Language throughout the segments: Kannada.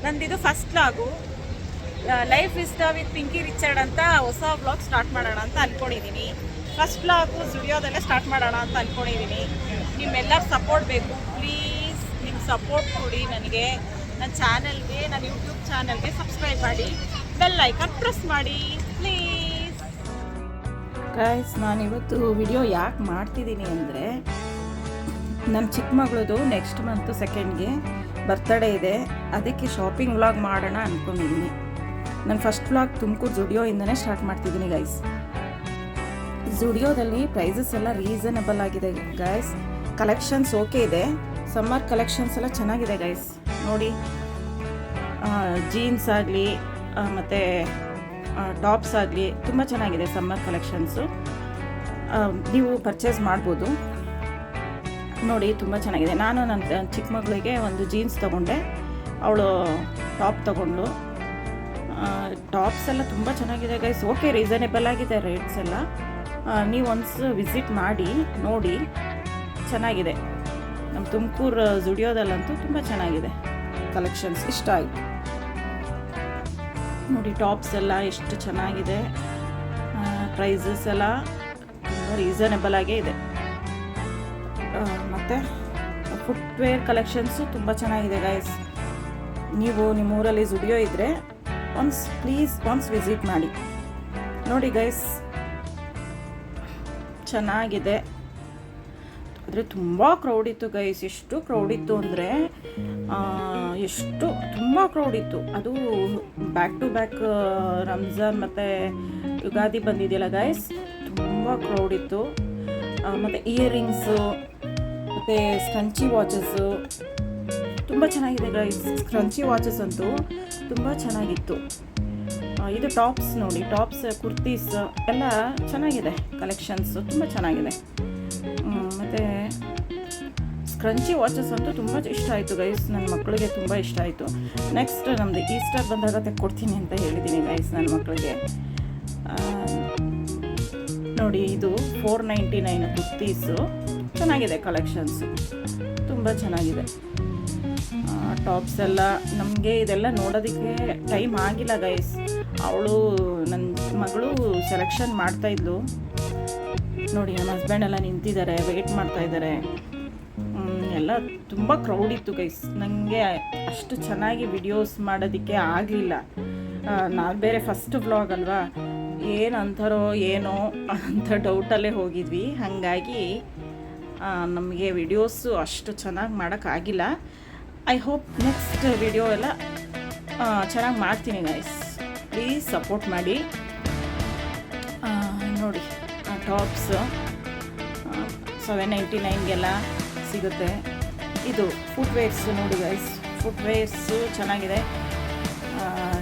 ನಂದಿದು ಫಸ್ಟ್ ವ್ಲಾಗು. ಲೈಫ್ ಇಷ್ಟ ವಿತ್ ಪಿಂಕಿ ರಿಚರ್ಡ್ ಅಂತ ಹೊಸ ವ್ಲಾಗ್ ಸ್ಟಾರ್ಟ್ ಮಾಡೋಣ ಅಂತ ಅಂದ್ಕೊಂಡಿದ್ದೀನಿ. ಫಸ್ಟ್ ವ್ಲಾಗು ಸ್ಟುಡಿಯೋದಲ್ಲೇ ಸ್ಟಾರ್ಟ್ ಮಾಡೋಣ ಅಂತ ಅಂದ್ಕೊಂಡಿದ್ದೀನಿ. ನಿಮ್ಮೆಲ್ಲರ ಸಪೋರ್ಟ್ ಬೇಕು, ಪ್ಲೀಸ್ ನಿಮ್ಮ ಸಪೋರ್ಟ್ ಕೊಡಿ ನನಗೆ. ನನ್ನ ಚಾನಲ್ಗೆ, ನನ್ನ ಯೂಟ್ಯೂಬ್ ಚಾನಲ್ಗೆ ಸಬ್ಸ್ಕ್ರೈಬ್ ಮಾಡಿ, ಬೆಲ್ ಐಕಾನ್ ಪ್ರೆಸ್ ಮಾಡಿ ಪ್ಲೀಸ್. ಗೈಸ್, ನಾನಿವತ್ತು ವಿಡಿಯೋ ಯಾಕೆ ಮಾಡ್ತಿದ್ದೀನಿ ಅಂದರೆ, ನನ್ನ ಚಿಕ್ಕ ಮಗಳದು ನೆಕ್ಸ್ಟ್ ಮಂತ್ 2ಗೆ ಬರ್ತ್ಡೇ ಇದೆ. ಅದಕ್ಕೆ ಶಾಪಿಂಗ್ ವ್ಲಾಗ್ ಮಾಡೋಣ ಅಂದ್ಕೊಂಡಿದ್ದೀನಿ. ನನ್ನ ಫಸ್ಟ್ ವ್ಲಾಗ್ ತುಮಕೂರು ಜುಡಿಯೋಯಿಂದನೇ ಸ್ಟಾರ್ಟ್ ಮಾಡ್ತಿದ್ದೀನಿ ಗೈಸ್. ಜುಡಿಯೋದಲ್ಲಿ ಪ್ರೈಸಸ್ ಎಲ್ಲ ರೀಸನಬಲ್ ಆಗಿದೆ ಗೈಸ್. ಕಲೆಕ್ಷನ್ಸ್ ಓಕೆ ಇದೆ. ಸಮ್ಮರ್ ಕಲೆಕ್ಷನ್ಸ್ ಎಲ್ಲ ಚೆನ್ನಾಗಿದೆ ಗೈಸ್. ನೋಡಿ, ಜೀನ್ಸ್ ಆಗಲಿ ಮತ್ತು ಟಾಪ್ಸ್ ಆಗಲಿ ತುಂಬ ಚೆನ್ನಾಗಿದೆ ಸಮ್ಮರ್ ಕಲೆಕ್ಷನ್ಸು. ನೀವು ಪರ್ಚೇಸ್ ಮಾಡ್ಬೋದು. ನೋಡಿ, ತುಂಬ ಚೆನ್ನಾಗಿದೆ. ನಾನು ನನ್ನ ಚಿಕ್ಕ ಮಗಳಿಗೆ ಒಂದು ಜೀನ್ಸ್ ತೊಗೊಂಡೆ, ಅವಳು ಟಾಪ್ ತೊಗೊಂಡು. ಟಾಪ್ಸ್ ಎಲ್ಲ ತುಂಬ ಚೆನ್ನಾಗಿದೆ ಗೈಸ್. ಓಕೆ, ರೀಸನೇಬಲ್ ಆಗಿದೆ ರೇಟ್ಸ್ ಎಲ್ಲ. ನೀವು ಒಂದು ವಿಸಿಟ್ ಮಾಡಿ ನೋಡಿ, ಚೆನ್ನಾಗಿದೆ. ನಮ್ಮ ತುಮಕೂರು ಜುಡಿಯೋದಲ್ಲಂತೂ ತುಂಬ ಚೆನ್ನಾಗಿದೆ ಕಲೆಕ್ಷನ್ಸ್. ಇಷ್ಟ ಆಯಿತು ನೋಡಿ. ಟಾಪ್ಸ್ ಎಲ್ಲ ಎಷ್ಟು ಚೆನ್ನಾಗಿದೆ. ಪ್ರೈಸಸ್ ಎಲ್ಲ ತುಂಬ ರೀಸನೇಬಲ್ ಆಗೇ ಇದೆ. ಮತ್ತು ಫುಟ್ವೇರ್ ಕಲೆಕ್ಷನ್ಸು ತುಂಬ ಚೆನ್ನಾಗಿದೆ ಗೈಸ್. ನೀವು ನಿಮ್ಮೂರಲ್ಲಿ ಜುಡಿಯೋ ಇದ್ದರೆ ಪ್ಲೀಸ್ ವಿಸಿಟ್ ಮಾಡಿ ನೋಡಿ ಗೈಸ್. ಚೆನ್ನಾಗಿದೆ. ಆದರೆ ತುಂಬ ಕ್ರೌಡ್ ಇತ್ತು ಗೈಸ್. ಎಷ್ಟು ಕ್ರೌಡ್ ಇತ್ತು ಅಂದರೆ ತುಂಬ ಕ್ರೌಡ್ ಇತ್ತು. ಅದು ಬ್ಯಾಕ್ ಟು ಬ್ಯಾಕ್ ರಂಜಾನ್ ಮತ್ತು ಯುಗಾದಿ ಬಂದಿದೆಯಲ್ಲ ಗೈಸ್, ತುಂಬ ಕ್ರೌಡ್ ಇತ್ತು. ಮತ್ತು ಇಯರಿಂಗ್ಸು ಮತ್ತು ಸ್ಕಂಚಿ ವಾಚಸ್ಸು ತುಂಬ ಚೆನ್ನಾಗಿದೆ ಗೈಸ್. ಸ್ಕ್ರಂಚಿ ವಾಚಸ್ ಅಂತೂ ತುಂಬ ಚೆನ್ನಾಗಿತ್ತು. ಇದು ಟಾಪ್ಸ್ ನೋಡಿ, ಟಾಪ್ಸ್, ಕುರ್ತೀಸ್ ಎಲ್ಲ ಚೆನ್ನಾಗಿದೆ. ಕಲೆಕ್ಷನ್ಸು ತುಂಬ ಚೆನ್ನಾಗಿದೆ. ಮತ್ತು ಸ್ಕ್ರಂಚಿ ವಾಚಸ್ ಅಂತೂ ತುಂಬ ಇಷ್ಟ ಆಯಿತು ಗೈಸ್. ನನ್ನ ಮಕ್ಕಳಿಗೆ ತುಂಬ ಇಷ್ಟ ಆಯಿತು. ನೆಕ್ಸ್ಟ್ ನಮ್ಮದು ಈಸ್ಟರ್ ಬಂದಾಗ ತೆಕ್ಕೊಡ್ತೀನಿ ಅಂತ ಹೇಳಿದ್ದೀನಿ ಗೈಸ್ ನನ್ನ ಮಕ್ಕಳಿಗೆ. ನೋಡಿ, ಇದು 499 ಕುರ್ತೀಸು ಚೆನ್ನಾಗಿದೆ. ಕಲೆಕ್ಷನ್ಸು ತುಂಬ ಚೆನ್ನಾಗಿದೆ. ಟಾಪ್ಸ್ ಎಲ್ಲ ನಮಗೆ ಇದೆಲ್ಲ ನೋಡೋದಕ್ಕೆ ಟೈಮ್ ಆಗಿಲ್ಲ ಗೈಸ್. ಅವಳು, ನನ್ನ ಮಗಳು ಸೆಲೆಕ್ಷನ್ ಮಾಡ್ತಾಯಿದ್ಲು. ನೋಡಿ, ನಮ್ಮ ಹಸ್ಬೆಂಡ್ ಎಲ್ಲ ನಿಂತಿದ್ದಾರೆ, ವೆಯ್ಟ್ ಮಾಡ್ತಾಯಿದ್ದಾರೆ. ಎಲ್ಲ ತುಂಬ ಕ್ರೌಡ್ ಇತ್ತು ಗೈಸ್. ನನಗೆ ಅಷ್ಟು ಚೆನ್ನಾಗಿ ವಿಡಿಯೋಸ್ ಮಾಡೋದಕ್ಕೆ ಆಗಲಿಲ್ಲ. ನಾವು ಬೇರೆ ಫಸ್ಟ್ ವ್ಲಾಗ್ ಅಲ್ವಾ, ಏನು ಅಂತಾರೋ ಏನೋ ಅಂತ ಡೌಟಲ್ಲೇ ಹೋಗಿದ್ವಿ. ಹಾಗಾಗಿ ನಮಗೆ ವಿಡಿಯೋಸು ಅಷ್ಟು ಚೆನ್ನಾಗಿ ಮಾಡೋಕ್ಕಾಗಿಲ್ಲ. ಐ ಹೋಪ್ ನೆಕ್ಸ್ಟ್ ವಿಡಿಯೋ ಎಲ್ಲ ಚೆನ್ನಾಗಿ ಮಾಡ್ತೀನಿ ಗೈಸ್. ಪ್ಲೀಸ್ ಸಪೋರ್ಟ್ ಮಾಡಿ. ನೋಡಿ, ಟಾಪ್ಸ್ 799ಗೆಲ್ಲ ಸಿಗುತ್ತೆ. ಇದು ಫುಟ್ವೇರ್ಸು ನೋಡಿ ಗೈಸ್. ಫುಟ್ವೇರ್ಸು ಚೆನ್ನಾಗಿದೆ.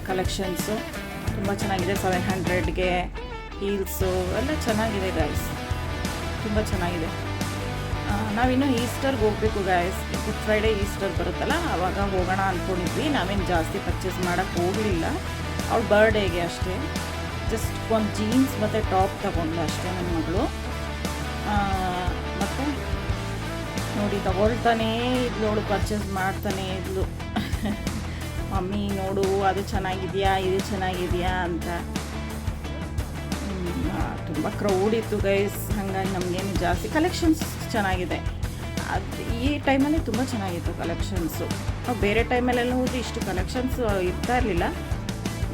ಕಲೆಕ್ಷನ್ಸು ತುಂಬ ಚೆನ್ನಾಗಿದೆ. 700ಗೆ ಹೀಲ್ಸು ಎಲ್ಲ ಚೆನ್ನಾಗಿದೆ ಗೈಸ್. ತುಂಬ ಚೆನ್ನಾಗಿದೆ. ನಾವಿನ್ನೂ ಈಸ್ಟರ್ಗೆ ಹೋಗಬೇಕು ಗೈಸ್. ಗುಡ್ ಫ್ರೈಡೇ ಈಸ್ಟರ್ ಬರುತ್ತಲ್ಲ, ಆವಾಗ ಹೋಗೋಣ ಅಂದ್ಕೊಂಡಿದ್ವಿ. ನಾವೇನು ಜಾಸ್ತಿ ಪರ್ಚೇಸ್ ಮಾಡೋಕ್ಕೆ ಹೋಗಲಿಲ್ಲ. ಅವಳ ಬರ್ಡೇಗೆ ಅಷ್ಟೇ. ಜಸ್ಟ್ ಒಂದು ಜೀನ್ಸ್ ಮತ್ತು ಟಾಪ್ ತಗೊಂಡು ಅಷ್ಟೇ ನನ್ನ ಮಗಳು. ಮತ್ತು ನೋಡಿ, ತಗೊಳ್ತಾನೇ ಇದ್ಲು ಅವಳು, ಪರ್ಚೇಸ್ ಮಾಡ್ತಾನೇ ಇದ್ಲು. ಮಮ್ಮಿ ನೋಡು, ಅದು ಚೆನ್ನಾಗಿದೆಯಾ, ಇದು ಚೆನ್ನಾಗಿದೆಯಾ ಅಂತ. ತುಂಬ ಕ್ರೌಡ್ ಇತ್ತು ಗೈಸ್. ಹಾಗಾಗಿ ನಮಗೇನು ಜಾಸ್ತಿ ಕಲೆಕ್ಷನ್ಸ್ ಚೆನ್ನಾಗಿದೆ. ಅದು ಈ ಟೈಮಲ್ಲಿ ತುಂಬ ಚೆನ್ನಾಗಿತ್ತು ಕಲೆಕ್ಷನ್ಸು. ಬೇರೆ ಟೈಮಲ್ಲೆಲ್ಲ ಹೋಗಿ ಇಷ್ಟು ಕಲೆಕ್ಷನ್ಸ್ ಇರ್ತಾ ಇರಲಿಲ್ಲ.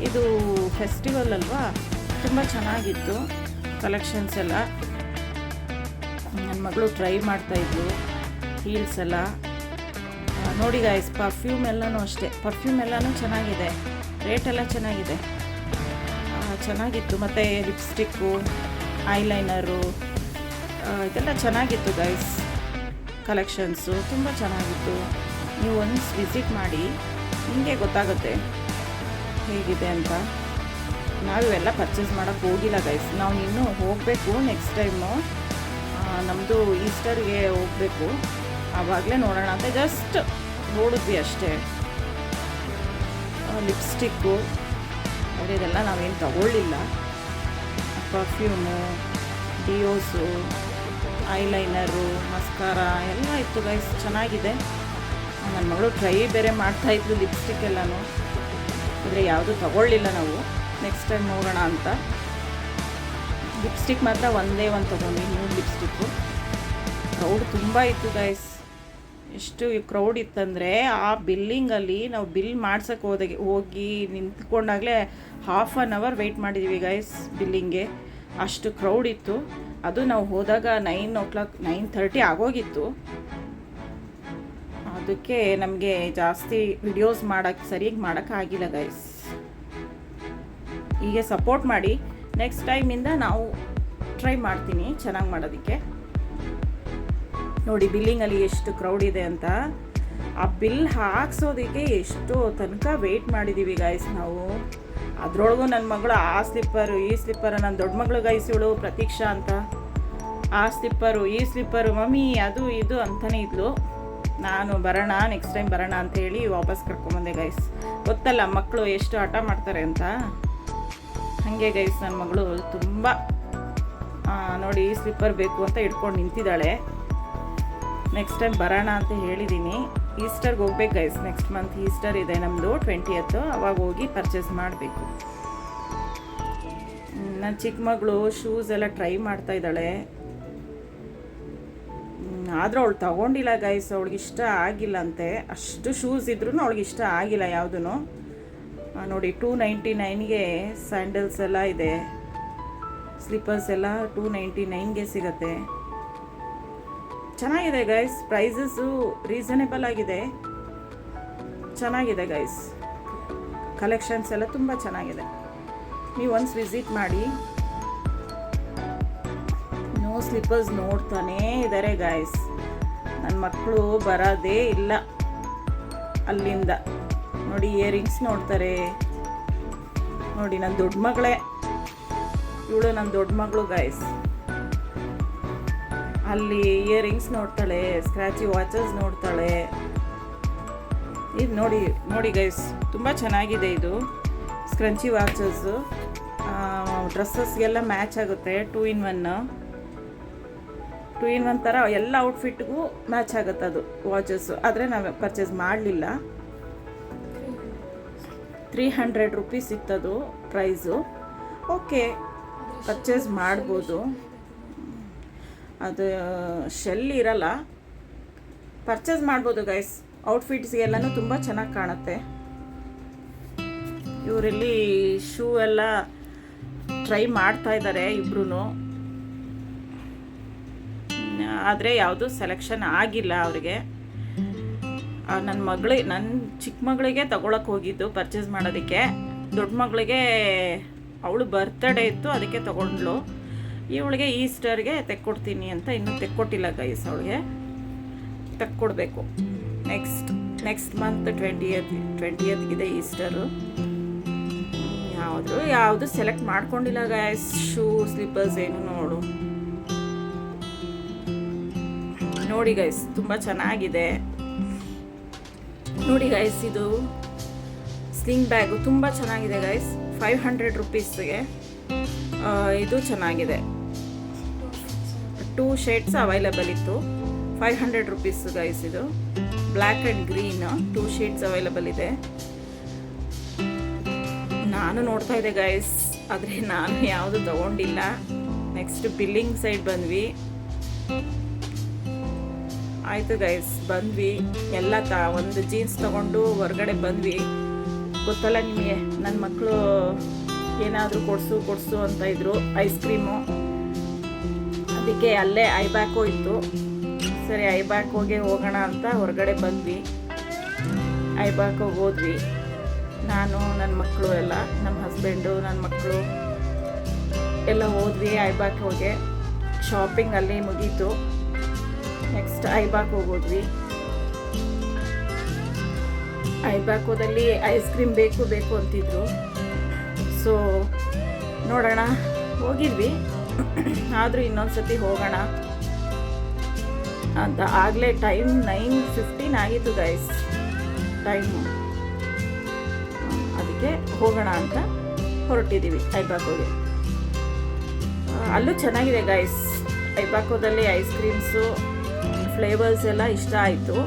ಇದು ಫೆಸ್ಟಿವಲ್ ಅಲ್ವಾ, ತುಂಬ ಚೆನ್ನಾಗಿತ್ತು ಕಲೆಕ್ಷನ್ಸ್ ಎಲ್ಲ. ನನ್ನ ಮಗಳು ಟ್ರೈ ಮಾಡ್ತಾಯಿದ್ಲು ಹೀಲ್ಸ್ ಎಲ್ಲ. ನೋಡಿ ಗೈಸ್, ಪರ್ಫ್ಯೂಮ್ ಎಲ್ಲನೂ ಅಷ್ಟೇ. ಪರ್ಫ್ಯೂಮ್ ಎಲ್ಲನೂ ಚೆನ್ನಾಗಿದೆ. ರೇಟೆಲ್ಲ ಚೆನ್ನಾಗಿದೆ. ಚೆನ್ನಾಗಿತ್ತು. ಮತ್ತು ಲಿಪ್ಸ್ಟಿಕ್ಕು, ಐಲೈನರು ಇದೆಲ್ಲ ಚೆನ್ನಾಗಿತ್ತು ಗೈಸ್. ಕಲೆಕ್ಷನ್ಸು ತುಂಬ ಚೆನ್ನಾಗಿತ್ತು. ನೀವು ಒಂದು ವಿಸಿಟ್ ಮಾಡಿ, ನಿಮಗೆ ಗೊತ್ತಾಗುತ್ತೆ ಹೇಗಿದೆ ಅಂತ. ನಾವು ಇವೆಲ್ಲ ಪರ್ಚೇಸ್ ಮಾಡೋಕ್ಕೆ ಹೋಗಿಲ್ಲ ಗೈಸ್. ನಾವು ಇನ್ನೂ ಹೋಗಬೇಕು ನೆಕ್ಸ್ಟ್ ಟೈಮು. ನಮ್ಮದು ಈಸ್ಟರ್ಗೆ ಹೋಗಬೇಕು, ಆವಾಗಲೇ ನೋಡೋಣ ಅಂತ ಜಸ್ಟ್ ನೋಡಿದ್ವಿ ಅಷ್ಟೇ. ಲಿಪ್ಸ್ಟಿಕ್ಕು ಇದೆಲ್ಲ ನಾವೇನು ತಗೊಳ್ಳಿಲ್ಲ. ಪರ್ಫ್ಯೂಮು, ಡಿಯೋಸು, ಐಲೈನರು, ಮಸ್ಕಾರ ಎಲ್ಲ ಇತ್ತು ಗೈಸ್. ಚೆನ್ನಾಗಿದೆ. ನನ್ನ ಮಗಳು ಟ್ರೈ ಬೇರೆ ಮಾಡ್ತಾಯಿದ್ಲು ಲಿಪ್ಸ್ಟಿಕ್ ಎಲ್ಲನೂ, ಆದರೆ ಯಾವುದೂ ತಗೊಳ್ಳಿಲ್ಲ ನಾವು. ನೆಕ್ಸ್ಟ್ ಟೈಮ್ ನೋಡೋಣ ಅಂತ. ಲಿಪ್ಸ್ಟಿಕ್ ಮಾತ್ರ ಒಂದೇ ಒಂದು ತೊಗೊಂಡು, ನ್ಯೂಡ್ ಲಿಪ್ಸ್ಟಿಕ್ಕು. ಕ್ರೌಡ್ ತುಂಬ ಇತ್ತು ಗೈಸ್. ಎಷ್ಟು ಕ್ರೌಡ್ ಇತ್ತಂದರೆ ಆ ಬಿಲ್ಲಿಂಗಲ್ಲಿ ನಾವು ಬಿಲ್ ಮಾಡ್ಸೋಕ್ಕೆ ಹೋಗಿ ನಿಂತ್ಕೊಂಡಾಗಲೇ ½ ಅವರ್ ವೆಯ್ಟ್ ಮಾಡಿದ್ದೀವಿ ಗೈಸ್ ಬಿಲ್ಲಿಂಗ್ಗೆ. ಅಷ್ಟು ಕ್ರೌಡ್ ಇತ್ತು. ಅದು ನಾವು ಹೋದಾಗ 9:30 ಆಗೋಗಿತ್ತು. ಅದಕ್ಕೆ ನಮಗೆ ಜಾಸ್ತಿ ವಿಡಿಯೋಸ್ ಸರಿಯಾಗಿ ಮಾಡೋಕ್ಕಾಗಿಲ್ಲ ಗೈಸ್. ಹೀಗೆ ಸಪೋರ್ಟ್ ಮಾಡಿ. ನೆಕ್ಸ್ಟ್ ಟೈಮಿಂದ ನಾವು ಟ್ರೈ ಮಾಡ್ತೀನಿ ಚೆನ್ನಾಗಿ ಮಾಡೋದಕ್ಕೆ. ನೋಡಿ ಬಿಲ್ಲಿಂಗಲ್ಲಿ ಎಷ್ಟು ಕ್ರೌಡ್ ಇದೆ ಅಂತ. ಆ ಬಿಲ್ ಹಾಕ್ಸೋದಕ್ಕೆ ಎಷ್ಟು ತನಕ ವೆಯ್ಟ್ ಮಾಡಿದ್ದೀವಿ ಗೈಸ್ ನಾವು. ಅದರೊಳಗೂ ನನ್ನ ಮಗಳು ಆ ಸ್ಲಿಪ್ಪರು ಈ ಸ್ಲಿಪ್ಪರು, ನನ್ನ ದೊಡ್ಡ ಮಗಳು ಗೈಸ್ ಇವಳು ಪ್ರತೀಕ್ಷಾ ಅಂತ, ಆ ಸ್ಲಿಪ್ಪರು ಈ ಸ್ಲಿಪ್ಪರು ಮಮ್ಮಿ ಅದು ಇದು ಅಂತಲೇ ಇದ್ಲು. ನಾನು ಬರೋಣ ನೆಕ್ಸ್ಟ್ ಟೈಮ್ ಬರೋಣ ಅಂಥೇಳಿ ವಾಪಸ್ ಕರ್ಕೊಂಬಂದೆ ಗೈಸ್. ಗೊತ್ತಲ್ಲ ಮಕ್ಕಳು ಎಷ್ಟು ಹಠ ಮಾಡ್ತಾರೆ ಅಂತ. ಹಾಗೆ ಗೈಸ್ ನನ್ನ ಮಗಳು ತುಂಬ ನೋಡಿ ಈ ಸ್ಲಿಪ್ಪರ್ ಬೇಕು ಅಂತ ಇಟ್ಕೊಂಡು ನಿಂತಿದ್ದಾಳೆ. ನೆಕ್ಸ್ಟ್ ಟೈಮ್ ಬರೋಣ ಅಂತ ಹೇಳಿದ್ದೀನಿ. ಈಸ್ಟರ್ಗೆ ಹೋಗ್ಬೇಕು ಗೈಸ್. ನೆಕ್ಸ್ಟ್ ಮಂತ್ ಈಸ್ಟರ್ ಇದೆ ನಮ್ಮದು 20th. ಅವಾಗ ಹೋಗಿ ಪರ್ಚೇಸ್ ಮಾಡಬೇಕು. ನನ್ನ ಚಿಕ್ಕ ಮಗಳು ಶೂಸ್ ಎಲ್ಲ ಟ್ರೈ ಮಾಡ್ತಾ ಇದ್ದಾಳೆ. ಆದರೂ ಅವಳು ತಗೊಂಡಿಲ್ಲ ಗೈಸ್. ಅವಳಿಗೆ ಇಷ್ಟ ಆಗಿಲ್ಲ ಅಂತೆ. ಅಷ್ಟು ಶೂಸ್ ಇದ್ರೂ ಅವಳಿಗೆ ಇಷ್ಟ ಆಗಿಲ್ಲ ಯಾವುದೂ. ನೋಡಿ 299ಗೆ ಸ್ಯಾಂಡಲ್ಸ್ ಎಲ್ಲ ಇದೆ. ಸ್ಲಿಪ್ಪರ್ಸ್ ಎಲ್ಲ 299ಗೆ ಸಿಗುತ್ತೆ. ಚೆನ್ನಾಗಿದೆ ಗೈಸ್. ಪ್ರೈಸಸ್ಸು ರೀಸನೇಬಲ್ ಆಗಿದೆ. ಚೆನ್ನಾಗಿದೆ ಗೈಸ್. ಕಲೆಕ್ಷನ್ಸ್ ಎಲ್ಲ ತುಂಬ ಚೆನ್ನಾಗಿದೆ. ನೀವು ಒನ್ಸ್ ವಿಸಿಟ್ ಮಾಡಿ. ನೋ ಸ್ಲಿಪ್ಪರ್ಸ್ ನೋಡ್ತಾನೇ ಇದ್ದಾರೆ ಗೈಸ್. ನನ್ನ ಮಕ್ಕಳು ಬರೋದೇ ಇಲ್ಲ ಅಲ್ಲಿಂದ. ನೋಡಿ ಇಯರಿಂಗ್ಸ್ ನೋಡ್ತಾರೆ. ನೋಡಿ ನನ್ನ ದೊಡ್ಡ ಮಗಳೇ, ಇವಳು ನನ್ನ ದೊಡ್ಡ ಮಗಳು ಗೈಸ್. ಅಲ್ಲಿ ಇಯರಿಂಗ್ಸ್ ನೋಡ್ತಾಳೆ, ಸ್ಕ್ರ್ಯಾಚಿ ವಾಚಸ್ ನೋಡ್ತಾಳೆ. ಇದು ನೋಡಿ ಗೈಸ್ ತುಂಬ ಚೆನ್ನಾಗಿದೆ. ಇದು ಸ್ಕ್ರಂಚಿ ವಾಚಸ್ಸು ಡ್ರೆಸ್ಸಸ್ಗೆಲ್ಲ ಮ್ಯಾಚ್ ಆಗುತ್ತೆ. 2 in 1 ಥರ ಎಲ್ಲ ಔಟ್ಫಿಟ್ಗೂ ಮ್ಯಾಚ್ ಆಗುತ್ತೆ ಅದು ವಾಚಸ್ಸು. ಆದರೆ ನಾವು ಪರ್ಚೇಸ್ ಮಾಡಲಿಲ್ಲ. 300 ರೂಪೀಸ್ ಇತ್ತದು ಪ್ರೈಸು. ಓಕೆ ಪರ್ಚೇಸ್ ಮಾಡ್ಬೋದು. ಅದು ಶೆಲ್ ಇರಲ್ಲ, ಪರ್ಚೇಸ್ ಮಾಡ್ಬೋದು ಗೈಸ್. ಔಟ್ಫಿಟ್ಸ್ಗೆಲ್ಲನೂ ತುಂಬ ಚೆನ್ನಾಗಿ ಕಾಣುತ್ತೆ. ಇವರಲ್ಲಿ ಶೂ ಎಲ್ಲ ಟ್ರೈ ಮಾಡ್ತಾ ಇದ್ದಾರೆ ಇಬ್ರು. ಆದರೆ ಯಾವುದು ಸೆಲೆಕ್ಷನ್ ಆಗಿಲ್ಲ ಅವರಿಗೆ. ನನ್ನ ಚಿಕ್ಕ ಮಗಳಿಗೆ ತಗೊಳಕ್ಕೆ ಹೋಗಿದ್ದು ಪರ್ಚೇಸ್ ಮಾಡೋದಕ್ಕೆ. ದೊಡ್ಡ ಮಗಳಿಗೆ ಅವಳು ಬರ್ತ್ಡೇ ಇತ್ತು, ಅದಕ್ಕೆ ತಗೊಂಡ್ಳು. ಇವಳಿಗೆ ಈಸ್ಟರ್ಗೆ ತೆಕ್ಕೊಡ್ತೀನಿ ಅಂತ ಇನ್ನೂ ತೆಕ್ಕೊಟ್ಟಿಲ್ಲ ಗೈಸ್. ಅವಳಿಗೆ ತೆಕ್ಕೊಡ್ಬೇಕು. Next month 20th Easter. ಯಾವುದು ಸೆಲೆಕ್ಟ್ ಮಾಡ್ಕೊಂಡಿಲ್ಲ ಗೈಸ್. ಶೂ ಸ್ಲಿಪ್ಪರ್ಸ್ ಏನು ನೋಡಿ ಗೈಸ್ ತುಂಬ ಚೆನ್ನಾಗಿದೆ. ನೋಡಿ ಗೈಸ್ ಇದು ಸ್ಲಿಂಗ್ ಬ್ಯಾಗು ತುಂಬ ಚೆನ್ನಾಗಿದೆ ಗೈಸ್. 500 ರೂಪೀಸ್ಗೆ ಇದು ಚೆನ್ನಾಗಿದೆ. 2 ಶೇಡ್ಸ್ ಅವೈಲೇಬಲ್ ಇತ್ತು. 500 ರೂಪೀಸ್ ಗೈಸ್. ಇದು black and green 2 shades available ಇದೆ. ನಾನು ನೋಡ್ತಾ ಇದ್ದೆ ಗೈಸ್, ಆದರೆ ನಾನು ಯಾವುದು ತಗೊಂಡಿಲ್ಲ. ನೆಕ್ಸ್ಟ್ ಬಿಲ್ಲಿಂಗ್ ಸೈಡ್ ಬಂದ್ವಿ. ಆಯಿತು ಗೈಸ್, ಬಂದ್ವಿ ಎಲ್ಲ ಒಂದು ಜೀನ್ಸ್ ತೊಗೊಂಡು ಹೊರಗಡೆ ಬಂದ್ವಿ. ಗೊತ್ತಲ್ಲ ನಿಮಗೆ, ನನ್ನ ಮಕ್ಕಳು ಏನಾದರೂ ಕೊಡಿಸು ಅಂತ ಇದ್ರು. ಐಸ್ ಕ್ರೀಮು, ಅದಕ್ಕೆ ಅಲ್ಲೇ ಐಬ್ಯಾಕೋ ಇತ್ತು. ಸರಿ ಐಬ್ಯಾಕೋಗೆ ಹೋಗೋಣ ಅಂತ ಹೊರಗಡೆ ಬಂದ್ವಿ. ಐಬ್ಯಾಕೋಗೆ ಹೋದ್ವಿ. ನಾನು ನನ್ನ ಮಕ್ಕಳು ಎಲ್ಲ, ನಮ್ಮ ಹಸ್ಬೆಂಡು ನನ್ನ ಮಕ್ಕಳು ಎಲ್ಲ ಹೋದ್ವಿ ಐಬ್ಯಾಕೋಗೆ. ಶಾಪಿಂಗ್ ಅಲ್ಲಿ ಮುಗೀತು. ನೆಕ್ಸ್ಟ್ ಐಬ್ಯಾಕೋಗೆ ಹೋದ್ವಿ. ಐಬ್ಯಾಕೋದಲ್ಲಿ ಐಸ್ ಕ್ರೀಮ್ ಬೇಕು ಅಂತಿದ್ರು. ಸೊ ನೋಡೋಣ ಹೋಗಿದ್ವಿ. ಆದರೂ ಇನ್ನೊಂದು ಸತಿ ಹೋಗೋಣ ಅಂತ. ಆಗಲೇ ಟೈಮ್ 9:15 ಆಗಿತ್ತು ಗೈಸ್ ಟೈಮು. ಅದಕ್ಕೆ ಹೋಗೋಣ ಅಂತ ಹೊರಟಿದ್ದೀವಿ ಐಬ್ಯಾಕೋಗೆ. ಅಲ್ಲೂ ಚೆನ್ನಾಗಿದೆ ಗೈಸ್. ಐಬ್ಯಾಕೋದಲ್ಲಿ ಐಸ್ ಕ್ರೀಮ್ಸು ಫ್ಲೇವರ್ಸ್ ಎಲ್ಲ ಇಷ್ಟ ಆಯಿತು.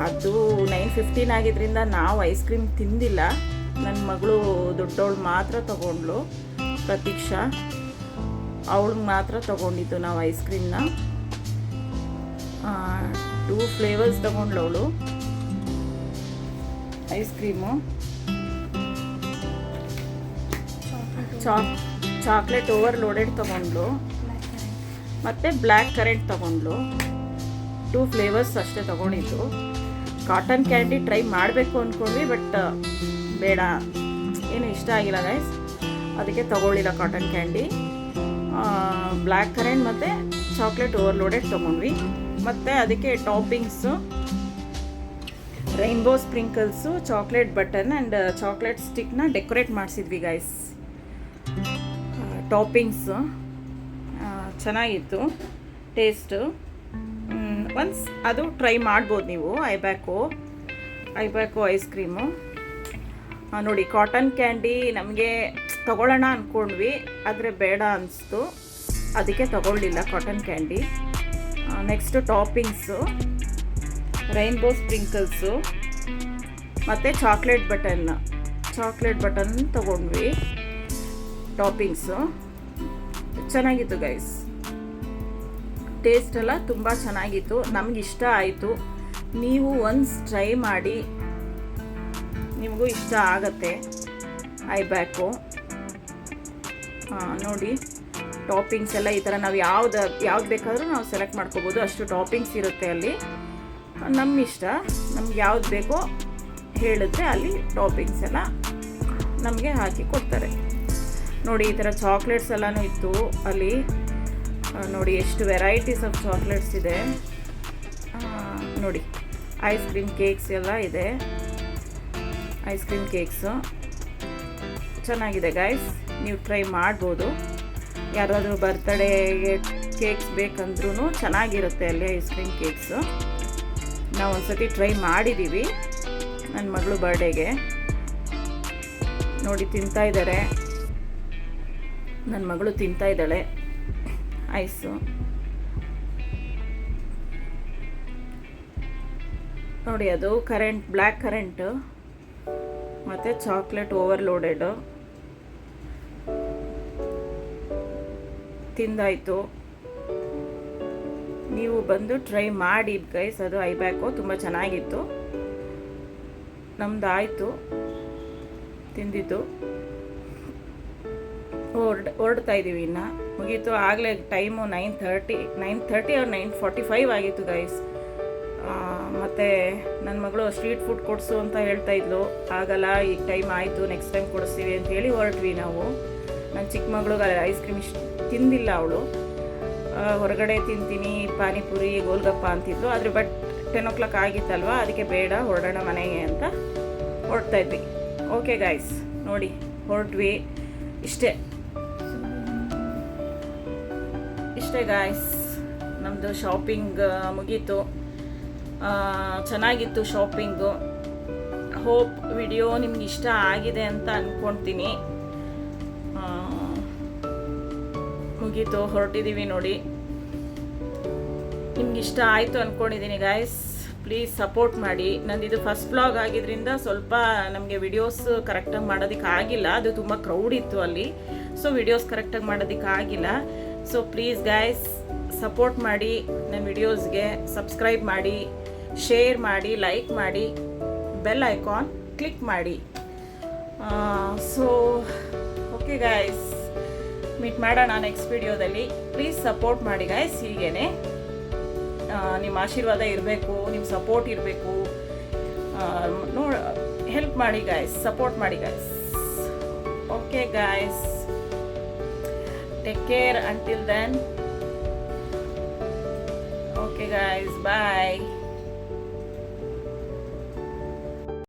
ಅದು 9:15 ಆಗಿದ್ದರಿಂದ ನಾವು ಐಸ್ ಕ್ರೀಮ್ ತಿಂದಿಲ್ಲ. ನನ್ನ ಮಗಳು ದೊಡ್ಡವಳು ಮಾತ್ರ ತೊಗೊಂಡ್ಳು, ಪ್ರತೀಕ್ಷಾ. ಅವಳಿಗೆ ಮಾತ್ರ ತೊಗೊಂಡಿದ್ದು ನಾವು ಐಸ್ ಕ್ರೀಮ್ನ. 2 ಫ್ಲೇವರ್ಸ್ ತೊಗೊಂಡ್ಳು ಅವಳು ಐಸ್ ಕ್ರೀಮು. ಚಾಕ್ಲೇಟ್ ಓವರ್ಲೋಡೆಡ್ ತೊಗೊಂಡ್ಳು ಮತ್ತು ಬ್ಲ್ಯಾಕ್ ಕರೆಂಟ್ ತೊಗೊಂಡ್ಳು. 2 ಫ್ಲೇವರ್ಸ್ ಅಷ್ಟೇ ತೊಗೊಂಡಿದ್ದು. ಕಾಟನ್ ಕ್ಯಾಂಡಿ ಟ್ರೈ ಮಾಡಬೇಕು ಅಂದ್ಕೊಂಡ್ವಿ, ಬಟ್ ಬೇಡ, ಏನು ಇಷ್ಟ ಆಗಿಲ್ಲ ಗೈಸ್, ಅದಕ್ಕೆ ತೊಗೊಳ್ಳಿಲ್ಲ ಕಾಟನ್ ಕ್ಯಾಂಡಿ. ಬ್ಲ್ಯಾಕ್ ಕರೆಂಟ್ ಮತ್ತು ಚಾಕ್ಲೇಟ್ ಓವರ್ಲೋಡೆಡ್ ತೊಗೊಂಡ್ವಿ. ಮತ್ತು ಅದಕ್ಕೆ toppings rainbow sprinkles, chocolate button and chocolate ಸ್ಟಿಕ್ನ ಡೆಕೋರೇಟ್ ಮಾಡಿಸಿದ್ವಿ ಗೈಸ್. ಟಾಪಿಂಗ್ಸು ಚೆನ್ನಾಗಿತ್ತು ಟೇಸ್ಟು. ಒನ್ಸ್ ಅದು ಟ್ರೈ ಮಾಡ್ಬೋದು ನೀವು. ಐಬ್ಯಾಕೋ ಐಸ್ ಕ್ರೀಮು ನೋಡಿ. ಕಾಟನ್ ಕ್ಯಾಂಡಿ ನಮಗೆ ತಗೊಳ್ಳೋಣ ಅಂದ್ಕೊಂಡ್ವಿ, ಆದರೆ ಬೇಡ ಅನಿಸ್ತು, ಅದಕ್ಕೆ ತಗೊಳ್ಳಿಲ್ಲ cotton candy. Next toppings rainbow sprinkles ಮತ್ತು ಚಾಕ್ಲೇಟ್ ಬಟನ್ ತಗೊಂಡ್ವಿ. ಟಾಪಿಂಗ್ಸು ಚೆನ್ನಾಗಿತ್ತು ಗೈಸ್. ಟೇಸ್ಟ್ ಎಲ್ಲ ತುಂಬ ಚೆನ್ನಾಗಿತ್ತು, ನಮಗಿಷ್ಟ ಆಯಿತು. ನೀವು ಒನ್ಸ್ ಟ್ರೈ ಮಾಡಿ, ನಿಮಗೂ ಇಷ್ಟ ಆಗತ್ತೆ. ಐಬ್ಯಾಕೋ ನೋಡಿ. ಟಾಪಿಂಗ್ಸ್ ಎಲ್ಲ ಈ ಥರ ನಾವು ಯಾವ್ದು ಬೇಕಾದರೂ ನಾವು ಸೆಲೆಕ್ಟ್ ಮಾಡ್ಕೋಬೋದು, ಅಷ್ಟು ಟಾಪಿಂಗ್ಸ್ ಇರುತ್ತೆ ಅಲ್ಲಿ. ನಮ್ಮ ಇಷ್ಟ, ನಮ್ಗೆ ಯಾವ್ದು ಬೇಕೋ ಹೇಳಿದ್ರೆ ಅಲ್ಲಿ ಟಾಪಿಂಗ್ಸ್ ಎಲ್ಲ ನಮಗೆ ಹಾಕಿ ಕೊಡ್ತಾರೆ ನೋಡಿ. ಈ ಥರ ಚಾಕ್ಲೇಟ್ಸ್ ಎಲ್ಲನೂ ಇತ್ತು ಅಲ್ಲಿ ನೋಡಿ. ಎಷ್ಟು ವೆರೈಟೀಸ್ ಆಫ್ ಚಾಕ್ಲೇಟ್ಸ್ ಇದೆ ನೋಡಿ. ಐಸ್ ಕ್ರೀಮ್ ಕೇಕ್ಸ್ ಎಲ್ಲ ಇದೆ. ಐಸ್ ಕ್ರೀಮ್ ಕೇಕ್ಸು ಚೆನ್ನಾಗಿದೆ ಗೈಸ್, ನೀವು ಟ್ರೈ ಮಾಡ್ಬೋದು. ಯಾರಾದರೂ ಬರ್ತ್ಡೇಗೆ ಕೇಕ್ಸ್ ಬೇಕಂದ್ರೂ ಚೆನ್ನಾಗಿರುತ್ತೆ ಅಲ್ಲಿ ಐಸ್ ಕ್ರೀಮ್ ಕೇಕ್ಸು. ನಾವು ಒಂದ್ಸತಿ ಟ್ರೈ ಮಾಡಿದ್ದೀವಿ ನನ್ನ ಮಗಳು ಬರ್ಡೇಗೆ. ನೋಡಿ ತಿಂತಾ ಇದ್ದಾರೆ, ನನ್ನ ಮಗಳು ತಿಂತಾ ಇದ್ದಾಳೆ ಐಸು ನೋಡಿ. ಅದು ಬ್ಲ್ಯಾಕ್ ಕರೆಂಟು ಮತ್ತು ಚಾಕ್ಲೇಟ್ ಓವರ್ಲೋಡೆಡು ತಿಂದಾಯಿತು. ನೀವು ಬಂದು ಟ್ರೈ ಮಾಡಿ ಗೈಸ್. ಅದು ಐಬ್ಯಾಕೋ ತುಂಬ ಚೆನ್ನಾಗಿತ್ತು. ನಮ್ದು ಆಯಿತು ತಿಂದಿದ್ದು. ಹೊರಡ್ತಾ ಇದ್ದೀವಿ, ಇನ್ನು ಮುಗೀತು. ಆಗಲೇ ಟೈಮು 9:30 or 9:45 ಆಗಿತ್ತು ಗೈಸ್. ಮತ್ತು ನನ್ನ ಮಗಳು ಸ್ಟ್ರೀಟ್ ಫುಡ್ ಕೊಡಿಸು ಅಂತ ಹೇಳ್ತಾ ಇದ್ಲು. ಆಗಲ್ಲ, ಈಗ ಟೈಮ್ ಆಯಿತು, ನೆಕ್ಸ್ಟ್ ಟೈಮ್ ಕೊಡಿಸ್ತೀವಿ ಅಂತ ಹೇಳಿ ಹೊರಟ್ವಿ ನಾವು. ನನ್ನ ಚಿಕ್ಕ ಮಗಳಿಗೆ ಐಸ್ ಕ್ರೀಮ್ ತಿಂದಿಲ್ಲ ಅವಳು. ಹೊರಗಡೆ ತಿಂತೀನಿ, ಪಾನಿಪುರಿ, ಗೋಲ್ಗಪ್ಪ ಅಂತಿದ್ಲು. ಆದರೆ ಬಟ್ 10 o'clock ಆಗಿತ್ತಲ್ವ, ಅದಕ್ಕೆ ಬೇಡ, ಹೊರಡೋಣ ಮನೆಗೆ ಅಂತ ಹೊರಡ್ತಾ ಇದ್ವಿ. ಓಕೆ ಗೈಸ್ ನೋಡಿ, ಹೊರಟ್ವಿ. ಇಷ್ಟೇ ಗಾಯ್ಸ್, ನಮ್ಮದು ಶಾಪಿಂಗ್ ಮುಗೀತು. ಚೆನ್ನಾಗಿತ್ತು ಶಾಪಿಂಗು. ಹೋಪ್ ವಿಡಿಯೋ ನಿಮ್ಗೆ ಇಷ್ಟ ಆಗಿದೆ ಅಂತ ಅಂದ್ಕೊಳ್ತೀನಿ. ಮುಗೀತು, ಹೊರಟಿದ್ದೀವಿ ನೋಡಿ. ನಿಮ್ಗೆ ಇಷ್ಟ ಆಯಿತು ಅಂದ್ಕೊಂಡಿದ್ದೀನಿ ಗಾಯ್ಸ್. ಪ್ಲೀಸ್ ಸಪೋರ್ಟ್ ಮಾಡಿ. ನಂದಿದು ಫಸ್ಟ್ ಬ್ಲಾಗ್ ಆಗಿದ್ದರಿಂದ ಸ್ವಲ್ಪ ನಮಗೆ ವಿಡಿಯೋಸ್ ಕರೆಕ್ಟಾಗಿ ಮಾಡೋದಕ್ಕೆ ಆಗಿಲ್ಲ. ಅದು ತುಂಬ ಕ್ರೌಡ್ ಇತ್ತು ಅಲ್ಲಿ, ಸೊ ವಿಡಿಯೋಸ್ ಕರೆಕ್ಟಾಗಿ ಮಾಡೋದಕ್ಕೆ ಆಗಿಲ್ಲ. ಸೊ ಪ್ಲೀಸ್ ಗಾಯ್ಸ್ ಸಪೋರ್ಟ್ ಮಾಡಿ ನನ್ನ ವಿಡಿಯೋಸ್ಗೆ. ಸಬ್ಸ್ಕ್ರೈಬ್ ಮಾಡಿ, ಶೇರ್ ಮಾಡಿ, ಲೈಕ್ ಮಾಡಿ, ಬೆಲ್ ಐಕಾನ್ ಕ್ಲಿಕ್ ಮಾಡಿ. ಸೊ ಓಕೆ ಗಾಯ್ಸ್, ಮೀಟ್ ಮಾಡೋಣ ನೆಕ್ಸ್ಟ್ ವಿಡಿಯೋದಲ್ಲಿ. ಪ್ಲೀಸ್ ಸಪೋರ್ಟ್ ಮಾಡಿ ಗಾಯ್ಸ್. ಹೀಗೇ ನಿಮ್ಮ ಆಶೀರ್ವಾದ ಇರಬೇಕು, ನಿಮ್ಮ ಸಪೋರ್ಟ್ ಇರಬೇಕು. ಹೆಲ್ಪ್ ಮಾಡಿ ಗಾಯ್ಸ್, ಸಪೋರ್ಟ್ ಮಾಡಿ guys. Okay guys, take care until then. Okay guys, bye.